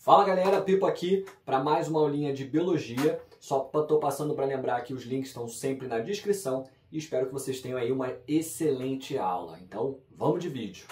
Fala galera, Pipo aqui para mais uma aulinha de biologia. Só estou passando para lembrar que os links estão sempre na descrição e espero que vocês tenham aí uma excelente aula. Então, vamos de vídeo.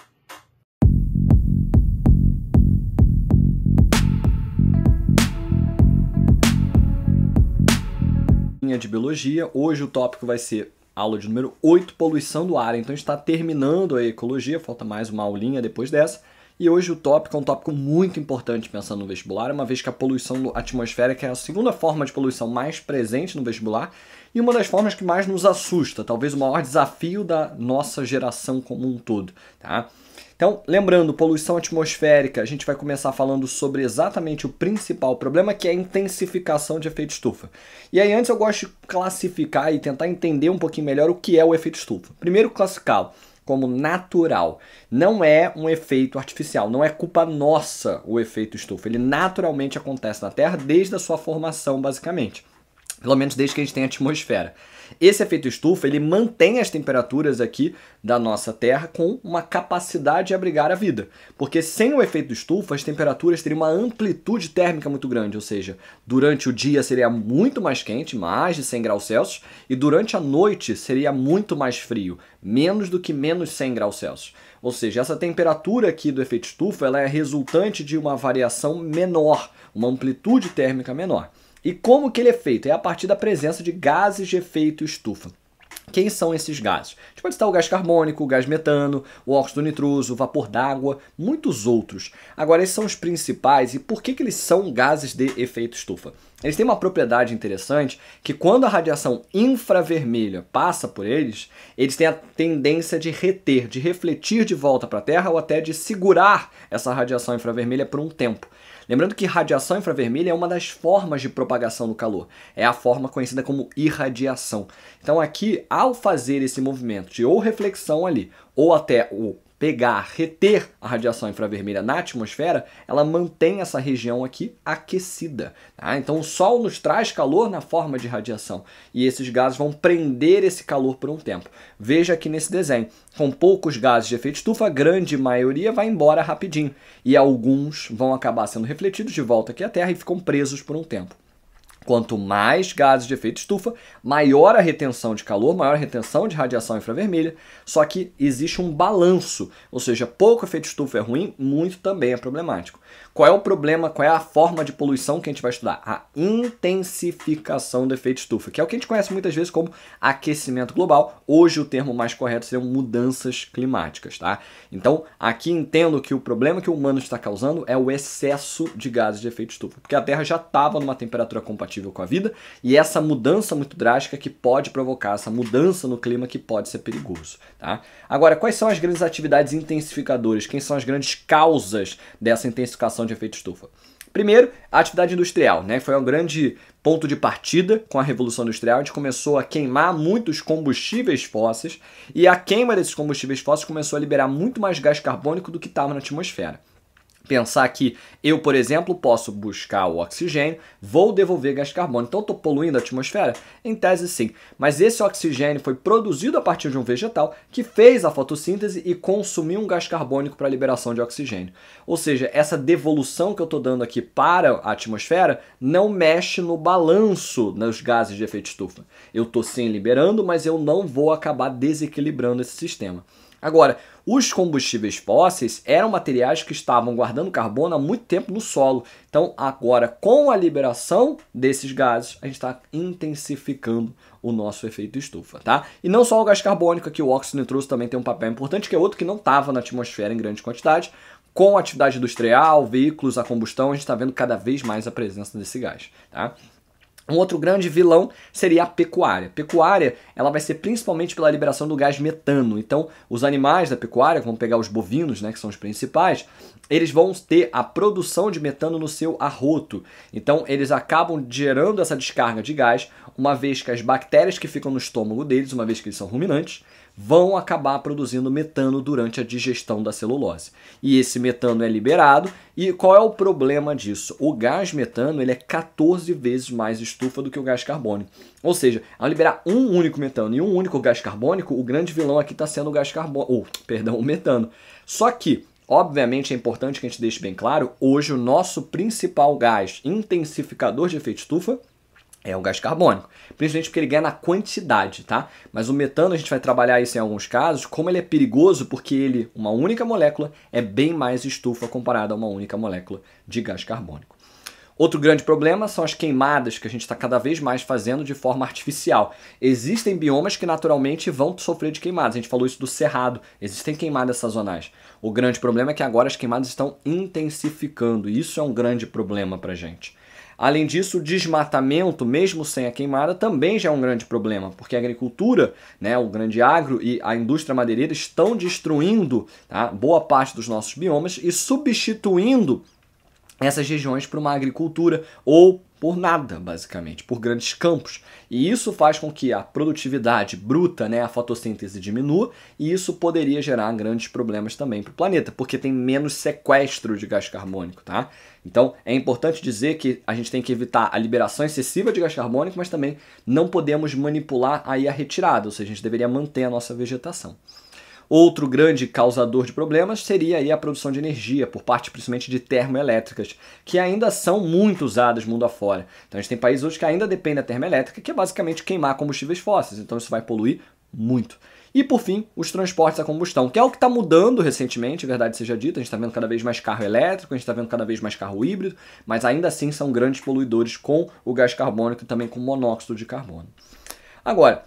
De biologia, hoje o tópico vai ser aula de número 8, poluição do ar. Então a gente está terminando a ecologia, falta mais uma aulinha depois dessa. E hoje o tópico é um tópico muito importante pensando no vestibular, uma vez que a poluição atmosférica é a segunda forma de poluição mais presente no vestibular e uma das formas que mais nos assusta, talvez o maior desafio da nossa geração como um todo, tá? Então, lembrando, poluição atmosférica, a gente vai começar falando sobre exatamente o principal problema, que é a intensificação de efeito estufa. E aí, antes eu gosto de classificar e tentar entender um pouquinho melhor o que é o efeito estufa. Primeiro, classificá-lo como natural. Não é um efeito artificial, não é culpa nossa o efeito estufa. Ele naturalmente acontece na Terra desde a sua formação, basicamente. Pelo menos desde que a gente tem a atmosfera. Esse efeito estufa, ele mantém as temperaturas aqui da nossa Terra com uma capacidade de abrigar a vida. Porque sem o efeito estufa, as temperaturas teriam uma amplitude térmica muito grande, ou seja, durante o dia seria muito mais quente, mais de 100 graus Celsius, e durante a noite seria muito mais frio, menos do que menos 100 graus Celsius. Ou seja, essa temperatura aqui do efeito estufa, ela é resultante de uma variação menor, uma amplitude térmica menor. E como que ele é feito? É a partir da presença de gases de efeito estufa. Quem são esses gases? A gente pode citar o gás carbônico, o gás metano, o óxido nitroso, o vapor d'água, muitos outros. Agora, esses são os principais e por que eles são gases de efeito estufa? Eles têm uma propriedade interessante que quando a radiação infravermelha passa por eles, eles têm a tendência de reter, de refletir de volta para a Terra ou até de segurar essa radiação infravermelha por um tempo. Lembrando que radiação infravermelha é uma das formas de propagação do calor. É a forma conhecida como irradiação. Então aqui, ao fazer esse movimento de ou reflexão ali, ou até o pegar, reter a radiação infravermelha na atmosfera, ela mantém essa região aqui aquecida. Tá? Então o Sol nos traz calor na forma de radiação e esses gases vão prender esse calor por um tempo. Veja aqui nesse desenho, com poucos gases de efeito estufa, a grande maioria vai embora rapidinho e alguns vão acabar sendo refletidos de volta aqui à Terra e ficam presos por um tempo. Quanto mais gases de efeito estufa, maior a retenção de calor, maior a retenção de radiação infravermelha, só que existe um balanço, ou seja, pouco efeito estufa é ruim, muito também é problemático. Qual é o problema, qual é a forma de poluição que a gente vai estudar? A intensificação do efeito estufa, que é o que a gente conhece muitas vezes como aquecimento global. Hoje o termo mais correto seriam mudanças climáticas, tá? Então, aqui entendo que o problema que o humano está causando é o excesso de gases de efeito estufa, porque a Terra já estava numa temperatura compatível com a vida e essa mudança muito drástica que pode provocar essa mudança no clima que pode ser perigoso, tá? Agora, quais são as grandes atividades intensificadoras? Quem são as grandes causas dessa intensificação de efeito estufa? Primeiro, a atividade industrial, né? Foi um grande ponto de partida com a Revolução Industrial. A gente começou a queimar muitos combustíveis fósseis e a queima desses combustíveis fósseis começou a liberar muito mais gás carbônico do que estava na atmosfera. Pensar que eu, por exemplo, posso buscar o oxigênio, vou devolver gás carbônico. Então, estou poluindo a atmosfera? Em tese, sim. Mas esse oxigênio foi produzido a partir de um vegetal que fez a fotossíntese e consumiu um gás carbônico para a liberação de oxigênio. Ou seja, essa devolução que eu estou dando aqui para a atmosfera não mexe no balanço dos gases de efeito estufa. Eu estou sim liberando, mas eu não vou acabar desequilibrando esse sistema. Agora, os combustíveis fósseis eram materiais que estavam guardando carbono há muito tempo no solo. Então, agora, com a liberação desses gases, a gente está intensificando o nosso efeito estufa, tá? E não só o gás carbônico, aqui o óxido nitroso também tem um papel importante, que é outro que não estava na atmosfera em grande quantidade. Com a atividade industrial, veículos a combustão, a gente está vendo cada vez mais a presença desse gás, tá? Um outro grande vilão seria a pecuária. A pecuária, ela vai ser principalmente pela liberação do gás metano. Então, os animais da pecuária, vamos pegar os bovinos, né, que são os principais, eles vão ter a produção de metano no seu arroto. Então, eles acabam gerando essa descarga de gás, uma vez que as bactérias que ficam no estômago deles, uma vez que eles são ruminantes, vão acabar produzindo metano durante a digestão da celulose. E esse metano é liberado. E qual é o problema disso? O gás metano ele é 14 vezes mais estufa do que o gás carbônico. Ou seja, ao liberar um único metano e um único gás carbônico, o grande vilão aqui está sendo o gás carbônico, o metano. Só que obviamente é importante que a gente deixe bem claro, hoje o nosso principal gás intensificador de efeito estufa é o gás carbônico, principalmente porque ele ganha na quantidade, tá? Mas o metano a gente vai trabalhar isso em alguns casos, como ele é perigoso porque ele, uma única molécula, é bem mais estufa comparado a uma única molécula de gás carbônico. Outro grande problema são as queimadas que a gente está cada vez mais fazendo de forma artificial. Existem biomas que naturalmente vão sofrer de queimadas. A gente falou isso do Cerrado. Existem queimadas sazonais. O grande problema é que agora as queimadas estão intensificando. E isso é um grande problema para a gente. Além disso, o desmatamento, mesmo sem a queimada, também já é um grande problema, porque a agricultura, né, o grande agro e a indústria madeireira estão destruindo, tá, boa parte dos nossos biomas e substituindo essas regiões por uma agricultura ou por nada, basicamente, por grandes campos. E isso faz com que a produtividade bruta, né, a fotossíntese diminua, e isso poderia gerar grandes problemas também para o planeta, porque tem menos sequestro de gás carbônico, tá? Então é importante dizer que a gente tem que evitar a liberação excessiva de gás carbônico, mas também não podemos manipular aí a retirada, ou seja, a gente deveria manter a nossa vegetação. Outro grande causador de problemas seria aí a produção de energia, por parte principalmente de termoelétricas, que ainda são muito usadas mundo afora. Então a gente tem países hoje que ainda dependem da termoelétrica, que é basicamente queimar combustíveis fósseis, então isso vai poluir muito. E por fim, os transportes a combustão, que é o que está mudando recentemente, verdade seja dita, a gente está vendo cada vez mais carro elétrico, a gente está vendo cada vez mais carro híbrido, mas ainda assim são grandes poluidores com o gás carbônico e também com o monóxido de carbono. Agora,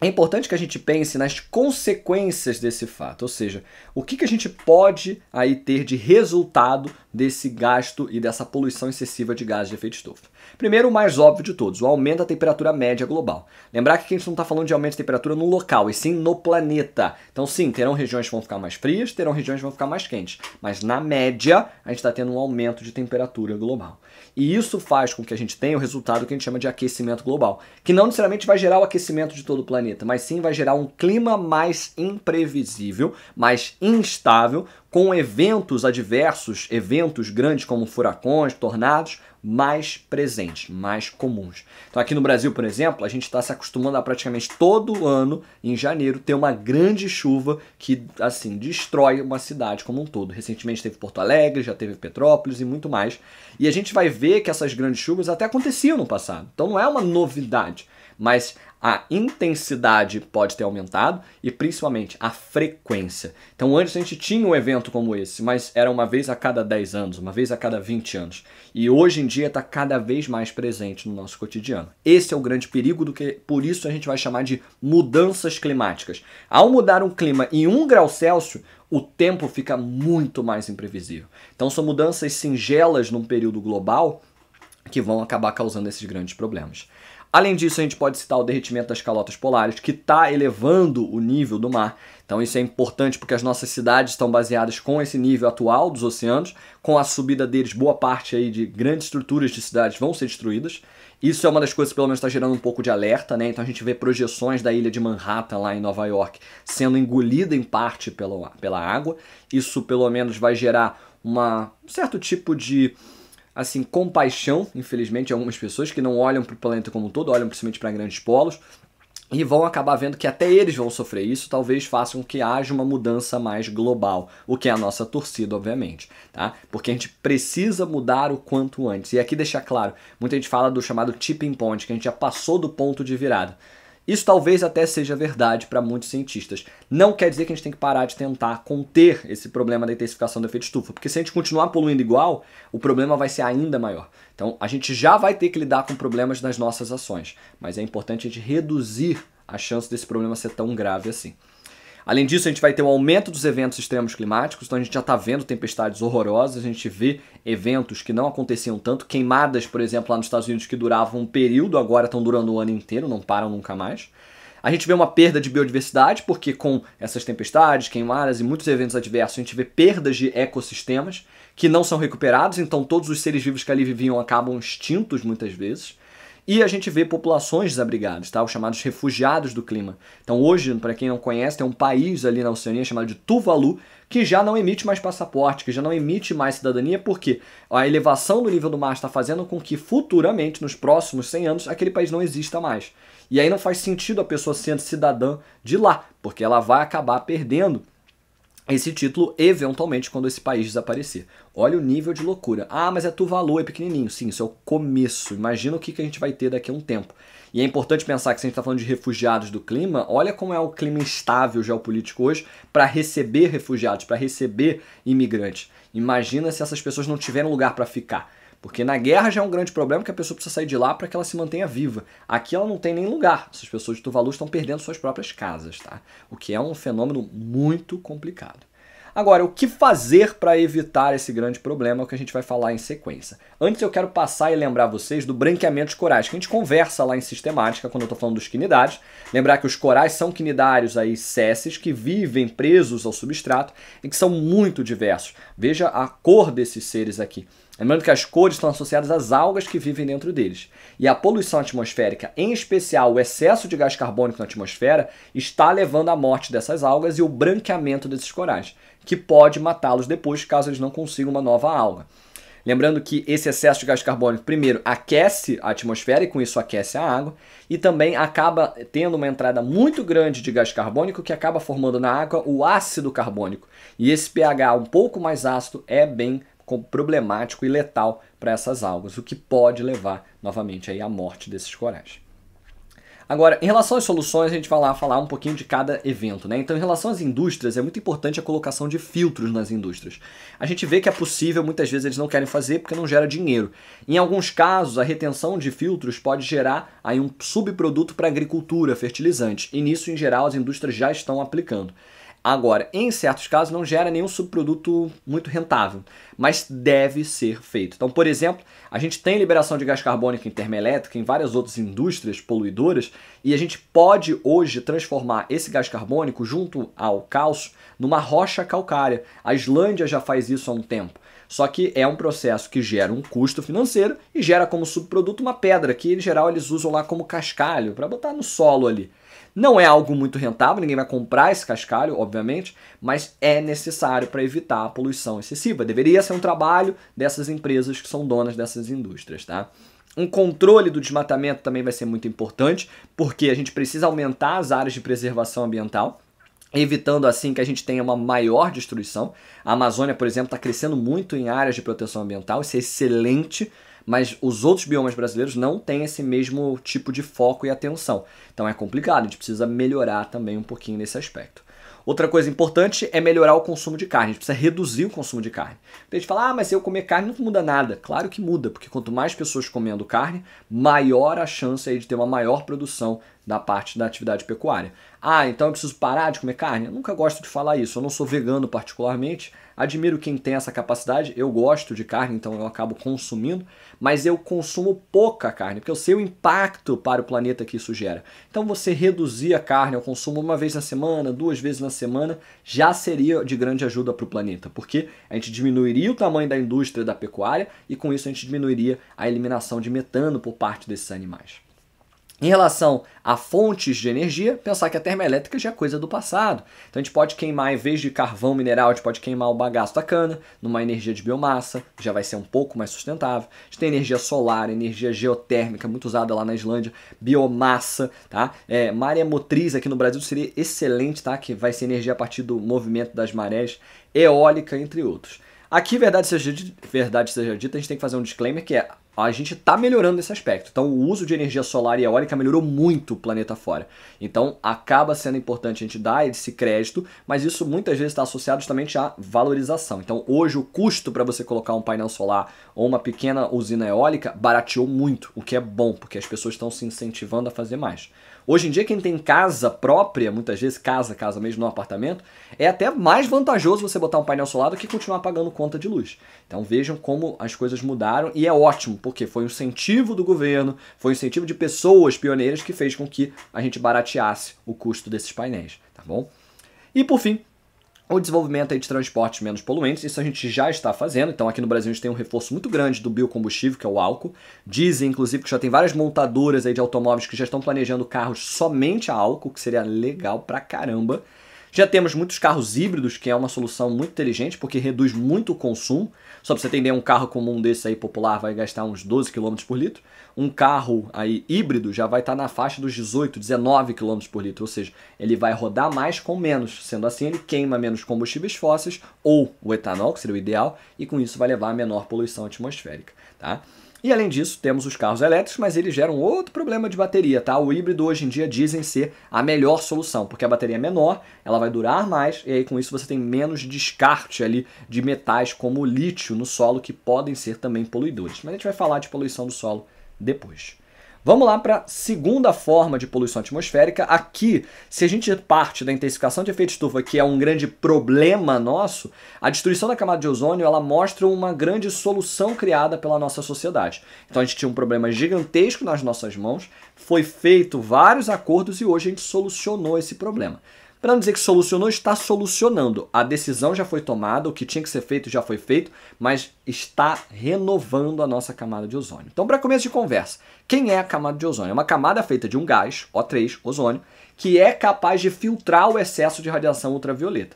é importante que a gente pense nas consequências desse fato, ou seja, o que a gente pode aí ter de resultado desse gasto e dessa poluição excessiva de gases de efeito estufa. Primeiro, o mais óbvio de todos, o aumento da temperatura média global. Lembrar que a gente não está falando de aumento de temperatura no local, e sim no planeta. Então sim, terão regiões que vão ficar mais frias, terão regiões que vão ficar mais quentes, mas na média a gente está tendo um aumento de temperatura global. E isso faz com que a gente tenha o resultado que a gente chama de aquecimento global, que não necessariamente vai gerar o aquecimento de todo o planeta, mas sim vai gerar um clima mais imprevisível, mais instável, com eventos adversos, eventos grandes como furacões, tornados, mais presentes, mais comuns. Então aqui no Brasil, por exemplo, a gente está se acostumando a praticamente todo ano, em janeiro, ter uma grande chuva que, assim, destrói uma cidade como um todo. Recentemente teve Porto Alegre, já teve Petrópolis e muito mais. E a gente vai ver que essas grandes chuvas até aconteciam no passado. Então não é uma novidade, mas a intensidade pode ter aumentado e principalmente a frequência. Então antes a gente tinha um evento como esse, mas era uma vez a cada 10 anos, uma vez a cada 20 anos. E hoje em dia está cada vez mais presente no nosso cotidiano. Esse é o grande perigo do que, por isso a gente vai chamar de mudanças climáticas. Ao mudar um clima em 1 grau Celsius, o tempo fica muito mais imprevisível. Então são mudanças singelas num período global que vão acabar causando esses grandes problemas. Além disso, a gente pode citar o derretimento das calotas polares, que está elevando o nível do mar. Então isso é importante porque as nossas cidades estão baseadas com esse nível atual dos oceanos. Com a subida deles, boa parte aí de grandes estruturas de cidades vão ser destruídas. Isso é uma das coisas que pelo menos está gerando um pouco de alerta, né? Então a gente vê projeções da ilha de Manhattan, lá em Nova York, sendo engolida em parte pela água. Isso pelo menos vai gerar um certo tipo de compaixão, infelizmente, de algumas pessoas que não olham para o planeta como um todo, olham principalmente para grandes polos, e vão acabar vendo que até eles vão sofrer isso, talvez façam que haja uma mudança mais global, o que é a nossa torcida, obviamente, tá? Porque a gente precisa mudar o quanto antes. E aqui deixar claro, muita gente fala do chamado tipping point, que a gente já passou do ponto de virada. Isso talvez até seja verdade para muitos cientistas. Não quer dizer que a gente tem que parar de tentar conter esse problema da intensificação do efeito estufa, porque se a gente continuar poluindo igual, o problema vai ser ainda maior. Então a gente já vai ter que lidar com problemas das nossas ações, mas é importante a gente reduzir a chance desse problema ser tão grave assim. Além disso, a gente vai ter um aumento dos eventos extremos climáticos, então a gente já está vendo tempestades horrorosas, a gente vê eventos que não aconteciam tanto, queimadas, por exemplo, lá nos Estados Unidos que duravam um período, agora estão durando o ano inteiro, não param nunca mais. A gente vê uma perda de biodiversidade, porque com essas tempestades, queimadas e muitos eventos adversos, a gente vê perdas de ecossistemas que não são recuperados, então todos os seres vivos que ali viviam acabam extintos muitas vezes. E a gente vê populações desabrigadas, tá? Os chamados refugiados do clima. Então hoje, para quem não conhece, tem um país ali na Oceania chamado de Tuvalu, que já não emite mais passaporte, que já não emite mais cidadania, porque a elevação do nível do mar está fazendo com que futuramente, nos próximos 100 anos, aquele país não exista mais. E aí não faz sentido a pessoa sendo cidadã de lá, porque ela vai acabar perdendo esse título eventualmente quando esse país desaparecer. Olha o nível de loucura. Ah, mas é Tuvalu, é pequenininho. Sim, isso é o começo. Imagina o que a gente vai ter daqui a um tempo. E é importante pensar que se a gente está falando de refugiados do clima, olha como é o clima instável geopolítico hoje para receber refugiados, para receber imigrantes. Imagina se essas pessoas não tiverem lugar para ficar. Porque na guerra já é um grande problema que a pessoa precisa sair de lá para que ela se mantenha viva. Aqui ela não tem nem lugar. Essas pessoas de Tuvalu estão perdendo suas próprias casas, tá? O que é um fenômeno muito complicado. Agora, o que fazer para evitar esse grande problema é o que a gente vai falar em sequência. Antes eu quero passar e lembrar vocês do branqueamento de corais, que a gente conversa lá em sistemática quando eu estou falando dos quinidários. Lembrar que os corais são quinidários aí cesses que vivem presos ao substrato e que são muito diversos. Veja a cor desses seres aqui. Lembrando que as cores estão associadas às algas que vivem dentro deles. E a poluição atmosférica, em especial o excesso de gás carbônico na atmosfera, está levando à morte dessas algas e o branqueamento desses corais, que pode matá-los depois caso eles não consigam uma nova alga. Lembrando que esse excesso de gás carbônico, primeiro, aquece a atmosfera e com isso aquece a água, e também acaba tendo uma entrada muito grande de gás carbônico que acaba formando na água o ácido carbônico. E esse pH um pouco mais ácido é bem problemático e letal para essas algas, o que pode levar novamente aí à morte desses corais. Agora, em relação às soluções, a gente vai lá falar um pouquinho de cada evento, né? Então, em relação às indústrias, é muito importante a colocação de filtros nas indústrias. A gente vê que é possível, muitas vezes eles não querem fazer porque não gera dinheiro. Em alguns casos, a retenção de filtros pode gerar aí um subproduto para a agricultura, fertilizante, e nisso, em geral, as indústrias já estão aplicando. Agora, em certos casos, não gera nenhum subproduto muito rentável, mas deve ser feito. Então, por exemplo, a gente tem liberação de gás carbônico em termoelétrica, em várias outras indústrias poluidoras, e a gente pode hoje transformar esse gás carbônico, junto ao cálcio, numa rocha calcária. A Islândia já faz isso há um tempo. Só que é um processo que gera um custo financeiro e gera como subproduto uma pedra, que em geral eles usam lá como cascalho, para botar no solo ali. Não é algo muito rentável, ninguém vai comprar esse cascalho, obviamente, mas é necessário para evitar a poluição excessiva. Deveria ser um trabalho dessas empresas que são donas dessas indústrias, tá? Um controle do desmatamento também vai ser muito importante, porque a gente precisa aumentar as áreas de preservação ambiental, evitando assim que a gente tenha uma maior destruição. A Amazônia, por exemplo, está crescendo muito em áreas de proteção ambiental, isso é excelente, mas os outros biomas brasileiros não têm esse mesmo tipo de foco e atenção. Então é complicado, a gente precisa melhorar também um pouquinho nesse aspecto. Outra coisa importante é melhorar o consumo de carne, a gente precisa reduzir o consumo de carne. Então a gente fala, mas se eu comer carne não muda nada. Claro que muda, porque quanto mais pessoas comendo carne, maior a chance aí de ter uma maior produção da parte da atividade pecuária. Ah, então eu preciso parar de comer carne? Eu nunca gosto de falar isso, eu não sou vegano particularmente, admiro quem tem essa capacidade, eu gosto de carne, então eu acabo consumindo, mas eu consumo pouca carne, porque eu sei o impacto para o planeta que isso gera. Então você reduzir a carne ao consumo uma vez na semana, 2 vezes na semana, já seria de grande ajuda para o planeta, porque a gente diminuiria o tamanho da indústria da pecuária e com isso a gente diminuiria a eliminação de metano por parte desses animais. Em relação a fontes de energia, pensar que a termoelétrica já é coisa do passado. Então a gente pode queimar, em vez de carvão mineral, a gente pode queimar o bagaço da cana, numa energia de biomassa, já vai ser um pouco mais sustentável. A gente tem energia solar, energia geotérmica, muito usada lá na Islândia, biomassa, tá? Maremotriz aqui no Brasil seria excelente, tá? Que vai ser energia a partir do movimento das marés, eólica, entre outros. Aqui, verdade seja dita, a gente tem que fazer um disclaimer que é a gente está melhorando esse aspecto. Então, o uso de energia solar e eólica melhorou muito o planeta fora. Então, acaba sendo importante a gente dar esse crédito, mas isso muitas vezes está associado justamente à valorização. Então, hoje, o custo para você colocar um painel solar ou uma pequena usina eólica barateou muito, o que é bom, porque as pessoas estão se incentivando a fazer mais. Hoje em dia, quem tem casa própria, muitas vezes casa mesmo no apartamento, é até mais vantajoso você botar um painel solar do que continuar pagando conta de luz. Então vejam como as coisas mudaram e é ótimo, porque foi um incentivo do governo, foi um incentivo de pessoas pioneiras que fez com que a gente barateasse o custo desses painéis, tá bom? E por fim, o desenvolvimento aí de transportes menos poluentes, isso a gente já está fazendo. Então aqui no Brasil a gente tem um reforço muito grande do biocombustível, que é o álcool. Dizem, inclusive, que já tem várias montadoras aí de automóveis que já estão planejando carros somente a álcool, que seria legal pra caramba. Já temos muitos carros híbridos, que é uma solução muito inteligente, porque reduz muito o consumo. Só para você entender, um carro comum desse aí popular vai gastar uns 12 km por litro. Um carro aí híbrido já vai estar na faixa dos 18, 19 km por litro, ou seja, ele vai rodar mais com menos. Sendo assim, ele queima menos combustíveis fósseis ou o etanol, que seria o ideal, e com isso vai levar a menor poluição atmosférica, tá? E além disso, temos os carros elétricos, mas eles geram outro problema de bateria, tá? O híbrido hoje em dia dizem ser a melhor solução, porque a bateria é menor, ela vai durar mais, e aí com isso você tem menos descarte ali de metais como o lítio no solo, que podem ser também poluidores. Mas a gente vai falar de poluição do solo depois. Vamos lá para a segunda forma de poluição atmosférica. Aqui, se a gente parte da intensificação de efeito estufa, que é um grande problema nosso, a destruição da camada de ozônio ela mostra uma grande solução criada pela nossa sociedade. Então a gente tinha um problema gigantesco nas nossas mãos, foi feito vários acordos e hoje a gente solucionou esse problema. Para não dizer que solucionou, está solucionando. A decisão já foi tomada, o que tinha que ser feito já foi feito, mas está renovando a nossa camada de ozônio. Então, para começo de conversa, quem é a camada de ozônio? É uma camada feita de um gás, O3, ozônio, que é capaz de filtrar o excesso de radiação ultravioleta.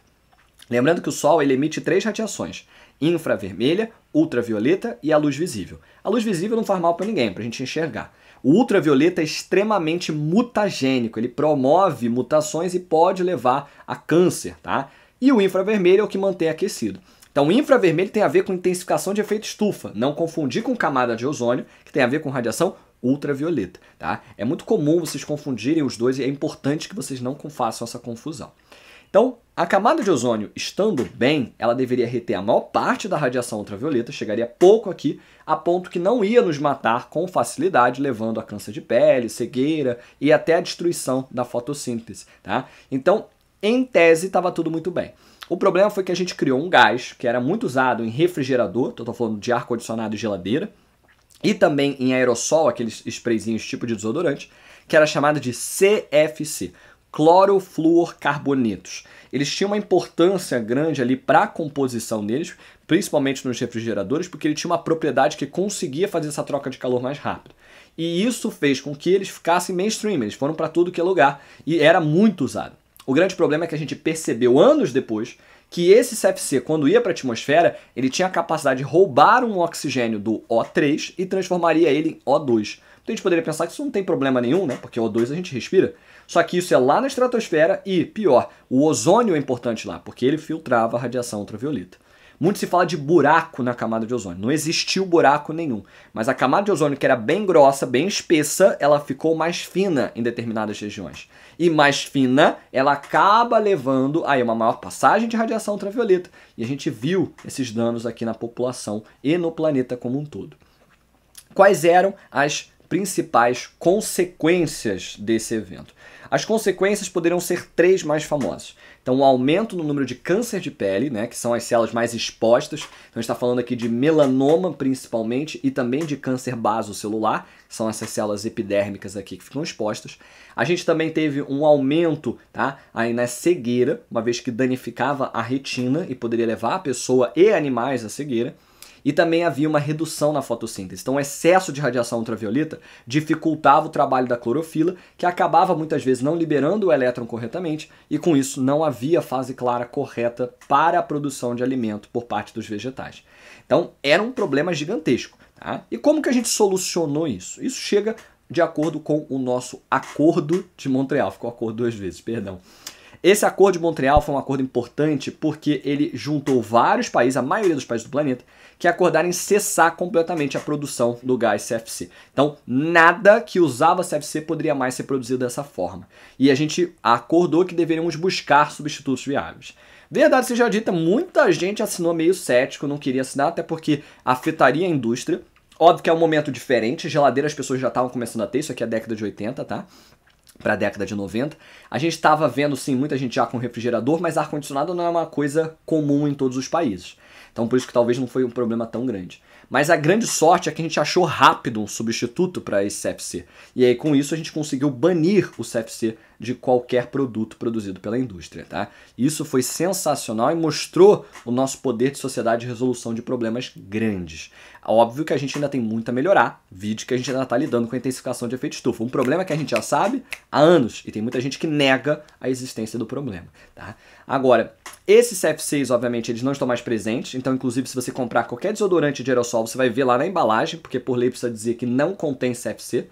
Lembrando que o Sol ele emite 3 radiações: infravermelha, ultravioleta e a luz visível. A luz visível não faz mal para ninguém, para a gente enxergar. O ultravioleta é extremamente mutagênico, ele promove mutações e pode levar a câncer, tá? E o infravermelho é o que mantém aquecido. Então o infravermelho tem a ver com intensificação de efeito estufa, não confundir com camada de ozônio, que tem a ver com radiação ultravioleta, tá? É muito comum vocês confundirem os dois e é importante que vocês não façam essa confusão. Então, a camada de ozônio, estando bem, ela deveria reter a maior parte da radiação ultravioleta, chegaria pouco aqui, a ponto que não ia nos matar com facilidade, levando a câncer de pele, cegueira e até a destruição da fotossíntese, tá? Então, em tese, estava tudo muito bem. O problema foi que a gente criou um gás que era muito usado em refrigerador, estou falando de ar-condicionado e geladeira, e também em aerossol, aqueles sprayzinhos tipo de desodorante, que era chamado de CFC. Clorofluorcarbonetos. Eles tinham uma importância grande ali para a composição deles, principalmente nos refrigeradores, porque ele tinha uma propriedade que conseguia fazer essa troca de calor mais rápido. E isso fez com que eles ficassem mainstream, eles foram para tudo que é lugar e era muito usado. O grande problema é que a gente percebeu anos depois que esse CFC, quando ia para a atmosfera, ele tinha a capacidade de roubar um oxigênio do O3 e transformaria ele em O2. Então a gente poderia pensar que isso não tem problema nenhum, né? Porque O2 a gente respira. Só que isso é lá na estratosfera e, pior, o ozônio é importante lá, porque ele filtrava a radiação ultravioleta. Muito se fala de buraco na camada de ozônio. Não existiu buraco nenhum. Mas a camada de ozônio, que era bem grossa, bem espessa, ela ficou mais fina em determinadas regiões. E mais fina, ela acaba levando a uma maior passagem de radiação ultravioleta. E a gente viu esses danos aqui na população e no planeta como um todo. Quais eram as principais consequências desse evento? As consequências poderiam ser 3 mais famosas. Então, o aumento no número de câncer de pele, né, que são as células mais expostas. Então, a gente está falando aqui de melanoma, principalmente, e também de câncer basocelular, que são essas células epidérmicas aqui que ficam expostas. A gente também teve um aumento, tá, aí na cegueira, uma vez que danificava a retina e poderia levar a pessoa e animais à cegueira. E também havia uma redução na fotossíntese. Então, o excesso de radiação ultravioleta dificultava o trabalho da clorofila, que acabava muitas vezes não liberando o elétron corretamente, e com isso não havia fase clara correta para a produção de alimento por parte dos vegetais. Então, era um problema gigantesco. Tá? E como que a gente solucionou isso? Isso chega de acordo com o nosso Acordo de Montreal. Ficou acordo 2 vezes, perdão. Esse Acordo de Montreal foi um acordo importante porque ele juntou vários países, a maioria dos países do planeta, que acordaram em cessar completamente a produção do gás CFC. Então, nada que usava CFC poderia mais ser produzido dessa forma. E a gente acordou que deveríamos buscar substitutos viáveis. Verdade seja dita, muita gente assinou meio cético, não queria assinar, até porque afetaria a indústria. Óbvio que é um momento diferente, geladeira as pessoas já estavam começando a ter, isso aqui é a década de 80, tá? Para a década de 90. A gente estava vendo, sim, muita gente já com refrigerador, mas ar-condicionado não é uma coisa comum em todos os países. Então, por isso que talvez não foi um problema tão grande. Mas a grande sorte é que a gente achou rápido um substituto para esse CFC. E aí, com isso, a gente conseguiu banir o CFC de qualquer produto produzido pela indústria, tá? Isso foi sensacional e mostrou o nosso poder de sociedade de resolução de problemas grandes. Óbvio que a gente ainda tem muito a melhorar, vídeo que a gente ainda está lidando com a intensificação de efeito estufa. Um problema que a gente já sabe há anos e tem muita gente que nega a existência do problema, tá? Agora, esses CFCs, obviamente, eles não estão mais presentes, então, inclusive, se você comprar qualquer desodorante de aerossol, você vai ver lá na embalagem, porque por lei precisa dizer que não contém CFC.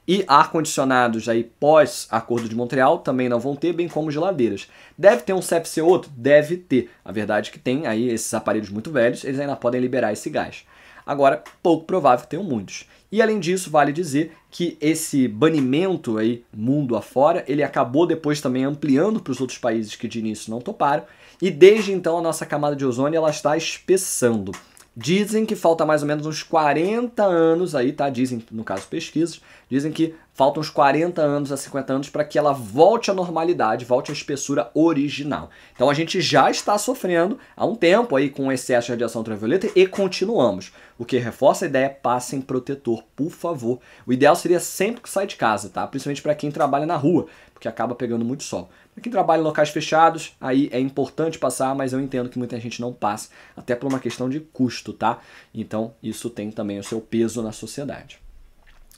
E ar-condicionados aí pós-Acordo de Montreal também não vão ter, bem como geladeiras. Deve ter um CFC ou outro? Deve ter. A verdade é que tem aí esses aparelhos muito velhos, eles ainda podem liberar esse gás. Agora, pouco provável que tenham muitos. E além disso, vale dizer que esse banimento aí, mundo afora, ele acabou depois também ampliando para os outros países que de início não toparam. E desde então a nossa camada de ozônio ela está espessando. Dizem que falta mais ou menos uns 40 anos aí, tá? Dizem, no caso pesquisas, dizem que faltam uns 40 anos a 50 anos para que ela volte à normalidade, volte à espessura original. Então a gente já está sofrendo há um tempo aí com excesso de radiação ultravioleta e continuamos. O que reforça a ideia, passem protetor, por favor. O ideal seria sempre que sai de casa, tá? Principalmente para quem trabalha na rua, porque acaba pegando muito sol. Para quem trabalha em locais fechados, aí é importante passar, mas eu entendo que muita gente não passa, até por uma questão de custo, tá? Então isso tem também o seu peso na sociedade.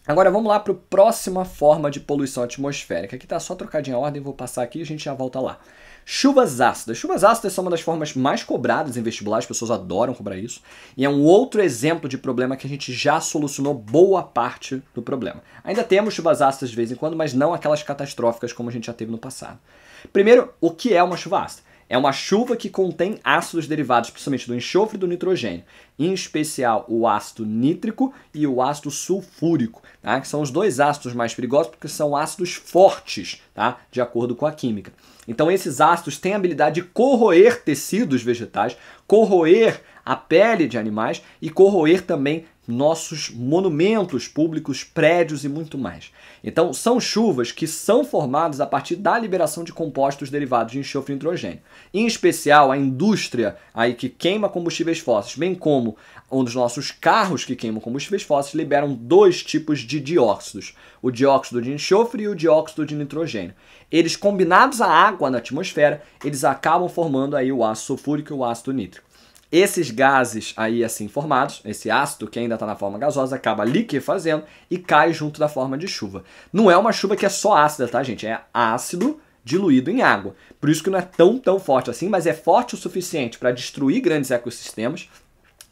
Agora vamos lá para a próxima forma de poluição atmosférica. Aqui tá só trocadinha a ordem, vou passar aqui e a gente já volta lá. Chuvas ácidas. Chuvas ácidas são uma das formas mais cobradas em vestibular, as pessoas adoram cobrar isso. E é um outro exemplo de problema que a gente já solucionou boa parte do problema. Ainda temos chuvas ácidas de vez em quando, mas não aquelas catastróficas como a gente já teve no passado. Primeiro, o que é uma chuva ácida? É uma chuva que contém ácidos derivados principalmente do enxofre e do nitrogênio, em especial o ácido nítrico e o ácido sulfúrico, tá? Que são os dois ácidos mais perigosos porque são ácidos fortes, tá? De acordo com a química. Então esses ácidos têm a habilidade de corroer tecidos vegetais, corroer a pele de animais e corroer também nossos monumentos públicos, prédios e muito mais. Então, são chuvas que são formadas a partir da liberação de compostos derivados de enxofre e nitrogênio. Em especial, a indústria aí que queima combustíveis fósseis, bem como um dos nossos carros que queimam combustíveis fósseis, liberam dois tipos de dióxidos. O dióxido de enxofre e o dióxido de nitrogênio. Eles, combinados à água na atmosfera, eles acabam formando aí o ácido sulfúrico e o ácido nítrico. Esses gases aí assim formados, esse ácido que ainda está na forma gasosa, acaba liquefazendo e cai junto da forma de chuva. Não é uma chuva que é só ácida, tá, gente? É ácido diluído em água. Por isso que não é tão forte assim, mas é forte o suficiente para destruir grandes ecossistemas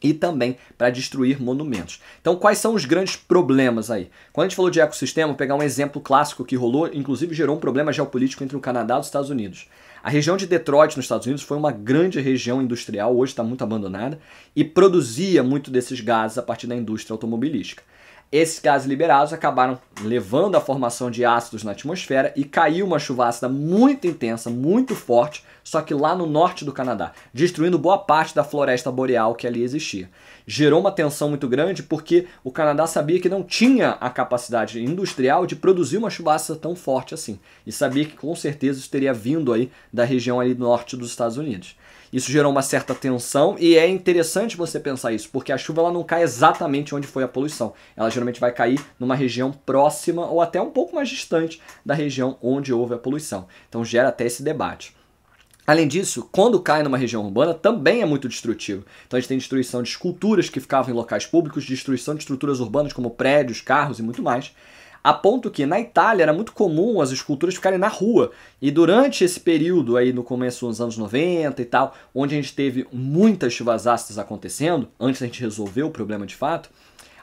e também para destruir monumentos. Então, quais são os grandes problemas aí? Quando a gente falou de ecossistema, vou pegar um exemplo clássico que rolou, inclusive gerou um problema geopolítico entre o Canadá e os Estados Unidos. A região de Detroit, nos Estados Unidos, foi uma grande região industrial, hoje está muito abandonada, e produzia muito desses gases a partir da indústria automobilística. Esses gases liberados acabaram levando à formação de ácidos na atmosfera e caiu uma chuva ácida muito intensa, muito forte, só que lá no norte do Canadá, destruindo boa parte da floresta boreal que ali existia. Gerou uma tensão muito grande porque o Canadá sabia que não tinha a capacidade industrial de produzir uma chuva ácida tão forte assim. E sabia que com certeza isso teria vindo aí da região ali norte dos Estados Unidos. Isso gerou uma certa tensão e é interessante você pensar isso, porque a chuva ela não cai exatamente onde foi a poluição. Ela geralmente vai cair numa região próxima ou até um pouco mais distante da região onde houve a poluição. Então gera até esse debate. Além disso, quando cai numa região urbana, também é muito destrutivo. Então a gente tem destruição de esculturas que ficavam em locais públicos, destruição de estruturas urbanas como prédios, carros e muito mais. A ponto que na Itália era muito comum as esculturas ficarem na rua. E durante esse período aí no começo dos anos 90 e tal, onde a gente teve muitas chuvas ácidas acontecendo, antes da gente resolver o problema de fato,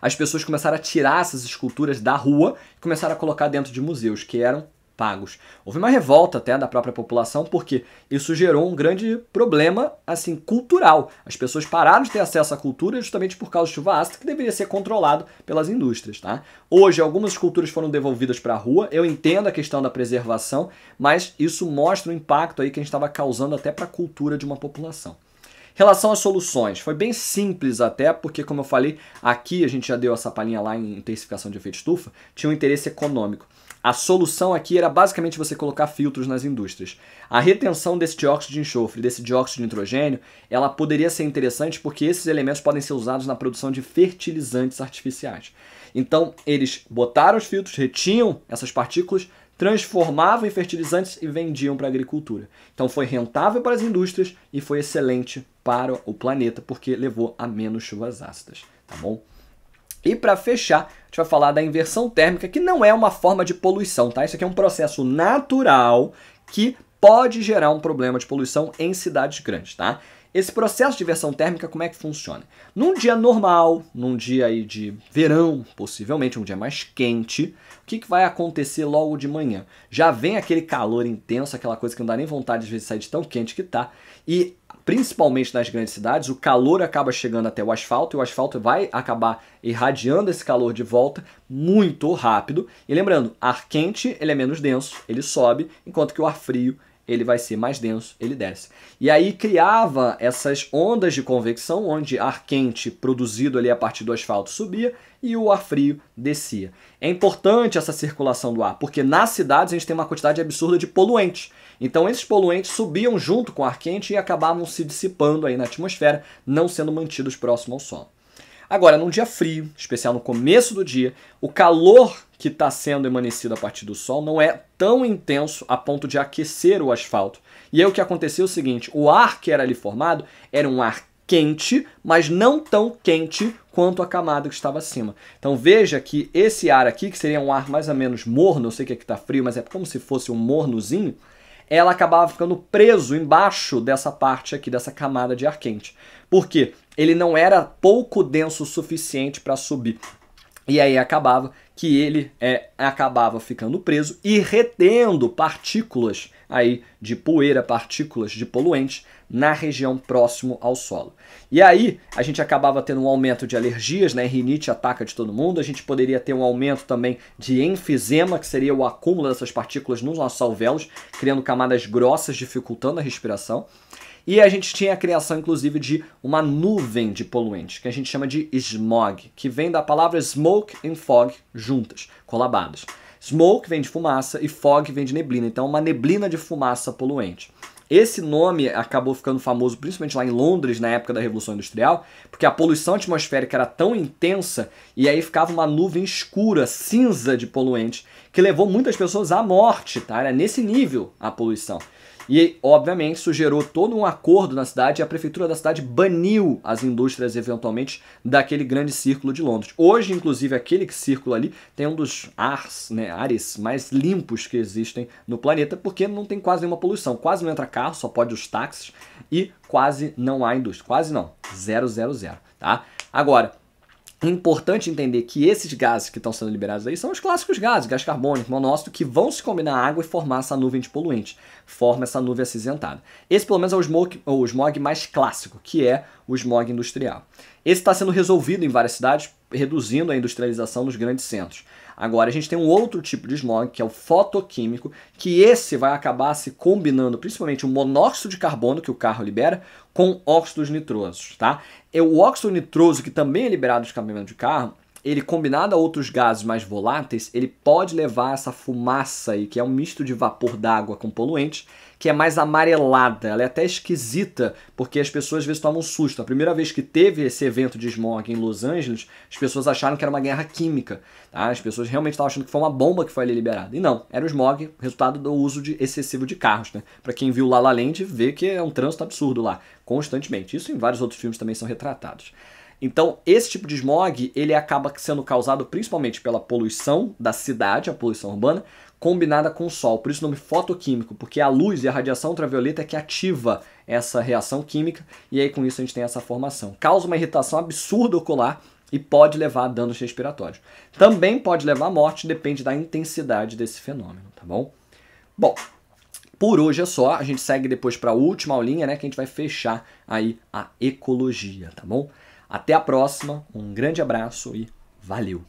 as pessoas começaram a tirar essas esculturas da rua e começaram a colocar dentro de museus, que eram pagos. Houve uma revolta até da própria população porque isso gerou um grande problema assim cultural. As pessoas pararam de ter acesso à cultura justamente por causa de chuva ácida que deveria ser controlado pelas indústrias, tá? Hoje algumas esculturas foram devolvidas para a rua. Eu entendo a questão da preservação, mas isso mostra o impacto aí que a gente estava causando até para a cultura de uma população. Em relação às soluções, foi bem simples até, porque como eu falei, aqui a gente já deu essa palhinha lá em intensificação de efeito estufa, tinha um interesse econômico. A solução aqui era basicamente você colocar filtros nas indústrias. A retenção desse dióxido de enxofre, desse dióxido de nitrogênio, ela poderia ser interessante porque esses elementos podem ser usados na produção de fertilizantes artificiais. Então, eles botaram os filtros, retinham essas partículas, transformavam em fertilizantes e vendiam para a agricultura. Então foi rentável para as indústrias e foi excelente para o planeta, porque levou a menos chuvas ácidas, tá bom? E para fechar, a gente vai falar da inversão térmica, que não é uma forma de poluição, tá? Isso aqui é um processo natural que pode gerar um problema de poluição em cidades grandes, tá? Esse processo de inversão térmica, como é que funciona? Num dia normal, num dia aí de verão, possivelmente um dia mais quente, o que vai acontecer logo de manhã? Já vem aquele calor intenso, aquela coisa que não dá nem vontade às vezes de sair de tão quente que tá, e principalmente nas grandes cidades, o calor acaba chegando até o asfalto e o asfalto vai acabar irradiando esse calor de volta muito rápido. E lembrando, ar quente ele é menos denso, ele sobe, enquanto que o ar frio ele vai ser mais denso, ele desce. E aí criava essas ondas de convecção, onde ar quente produzido ali a partir do asfalto subia e o ar frio descia. É importante essa circulação do ar, porque nas cidades a gente tem uma quantidade absurda de poluentes. Então esses poluentes subiam junto com o ar quente e acabavam se dissipando aí na atmosfera, não sendo mantidos próximo ao solo. Agora, num dia frio, especial no começo do dia, o calor que está sendo emanecido a partir do sol não é tão intenso a ponto de aquecer o asfalto. E aí o que aconteceu é o seguinte, o ar que era ali formado era um ar quente, mas não tão quente quanto a camada que estava acima. Então veja que esse ar aqui, que seria um ar mais ou menos morno, eu sei que aqui está frio, mas é como se fosse um mornozinho, ela acabava ficando preso embaixo dessa parte aqui, dessa camada de ar quente. Por quê? Ele não era pouco denso o suficiente para subir. E aí acabava que ele acabava ficando preso e retendo partículas aí de poeira, partículas de poluentes na região próximo ao solo. E aí a gente acabava tendo um aumento de alergias, né? Rinite ataca de todo mundo, a gente poderia ter um aumento também de enfisema, que seria o acúmulo dessas partículas nos nossos alvéolos, criando camadas grossas, dificultando a respiração. E a gente tinha a criação, inclusive, de uma nuvem de poluentes, que a gente chama de smog, que vem da palavra smoke e fog juntas, colabadas. Smoke vem de fumaça e fog vem de neblina, então uma neblina de fumaça poluente. Esse nome acabou ficando famoso principalmente lá em Londres, na época da Revolução Industrial, porque a poluição atmosférica era tão intensa e aí ficava uma nuvem escura, cinza de poluentes, que levou muitas pessoas à morte, tá? Era nesse nível a poluição. E, obviamente, isso gerou todo um acordo na cidade e a prefeitura da cidade baniu as indústrias, eventualmente, daquele grande círculo de Londres. Hoje, inclusive, aquele círculo ali tem um dos ares mais limpos que existem no planeta, porque não tem quase nenhuma poluição. Quase não entra carro, só pode os táxis e quase não há indústria. Quase não. 000, tá? Agora, é importante entender que esses gases que estão sendo liberados aí são os clássicos gases, gás carbônico, monóxido, que vão se combinar à água e formar essa nuvem de poluentes. Forma essa nuvem acinzentada. Esse, pelo menos, é o smog mais clássico, que é o smog industrial. Esse está sendo resolvido em várias cidades, reduzindo a industrialização nos grandes centros. Agora, a gente tem um outro tipo de smog, que é o fotoquímico, que esse vai acabar se combinando, principalmente o monóxido de carbono que o carro libera, com óxidos nitrosos, tá? O óxido nitroso, que também é liberado de escapamento de carro, ele combinado a outros gases mais voláteis, ele pode levar essa fumaça aí, que é um misto de vapor d'água com poluentes, que é mais amarelada. Ela é até esquisita, porque as pessoas às vezes tomam um susto. A primeira vez que teve esse evento de smog em Los Angeles, as pessoas acharam que era uma guerra química. Tá? As pessoas realmente estavam achando que foi uma bomba que foi ali liberada. E não, era o smog, resultado do uso excessivo de carros. Né? Para quem viu La La Land, vê que é um trânsito absurdo lá, constantemente. Isso em vários outros filmes também são retratados. Então, esse tipo de smog, ele acaba sendo causado principalmente pela poluição da cidade, a poluição urbana, combinada com o sol. Por isso o nome fotoquímico, porque a luz e a radiação ultravioleta é que ativa essa reação química e aí com isso a gente tem essa formação. Causa uma irritação absurda ocular e pode levar a danos respiratórios. Também pode levar à morte, depende da intensidade desse fenômeno, tá bom? Bom, por hoje é só, a gente segue depois para a última aulinha, né, que a gente vai fechar aí a ecologia, tá bom? Até a próxima, um grande abraço e valeu!